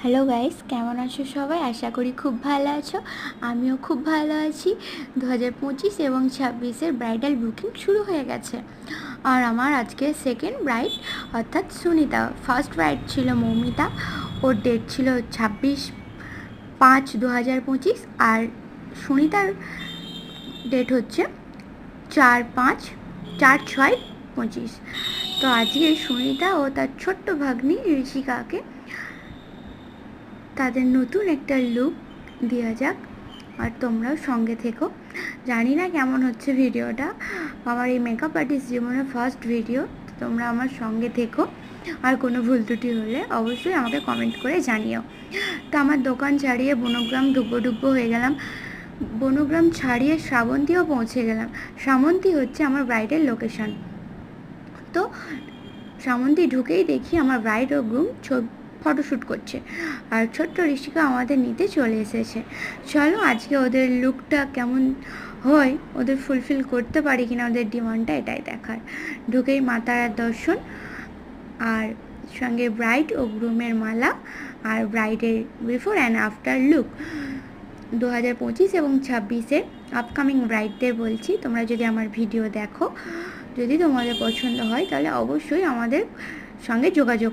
Hello guys, কেমন আছো সবাই? আশা করি খুব ভালো আছো। আমিও খুব ভালো আছি। 2025 এবং 26-এর ব্রাইডাল বুকিং শুরু হয়ে গেছে। আর আমার আজকে সেকেন্ড ব্রাইড অর্থাৎ সুনিতা। ফার্স্ট ব্রাইড ছিল মৌমিতা, ওর ডেট ছিল 26/5/2025। আর সুনিতার ডেট হচ্ছে 4/5/4/6/25। তো আজকে সুনিতা ও তার ছোট্ট ভাগ্নি ঋষিকাকে তাদের নতুন একটা লুক দেওয়া যাক, আর তোমরাও সঙ্গে থেকো। জানি না কেমন হচ্ছে ভিডিওটা, আমার এই মেকআপ আর্টিস্ট জীবনের ফার্স্ট ভিডিও। তোমরা আমার সঙ্গে থেকো, আর কোনো ভুল ত্রুটি হলে অবশ্যই আমাকে কমেন্ট করে জানিও। তো আমার দোকান ছাড়িয়ে বনগ্রাম ঢুকবো হয়ে গেলাম। বনগ্রাম ছাড়িয়ে শ্রাবন্তীও পৌঁছে গেলাম। শ্রাবন্তী হচ্ছে আমার ব্রাইডের লোকেশন। তো শ্রাবন্তী ঢুকেই দেখি আমার ব্রাইড ও গ্রুম ফটোশ্যুট করছে, আর ছোট্ট ঋষিকা আমাদের নিতে চলে এসেছে। চলো আজকে ওদের লুকটা কেমন হয়, ওদের ফুলফিল করতে পারি কিনা ওদের ডিমান্ডটা, এটাই দেখার। ঢুকেই মাতারার দর্শন, আর সঙ্গে ব্রাইড ও গ্রুমের মালা, আর ব্রাইডের বিফোর অ্যান্ড আফটার লুক। 2025 এবং 26-এর আপকামিং ব্রাইডদের বলছি, তোমরা যদি আমার ভিডিও দেখো, যদি তোমাদের পছন্দ হয় তাহলে অবশ্যই আমাদের সঙ্গে যোগাযোগ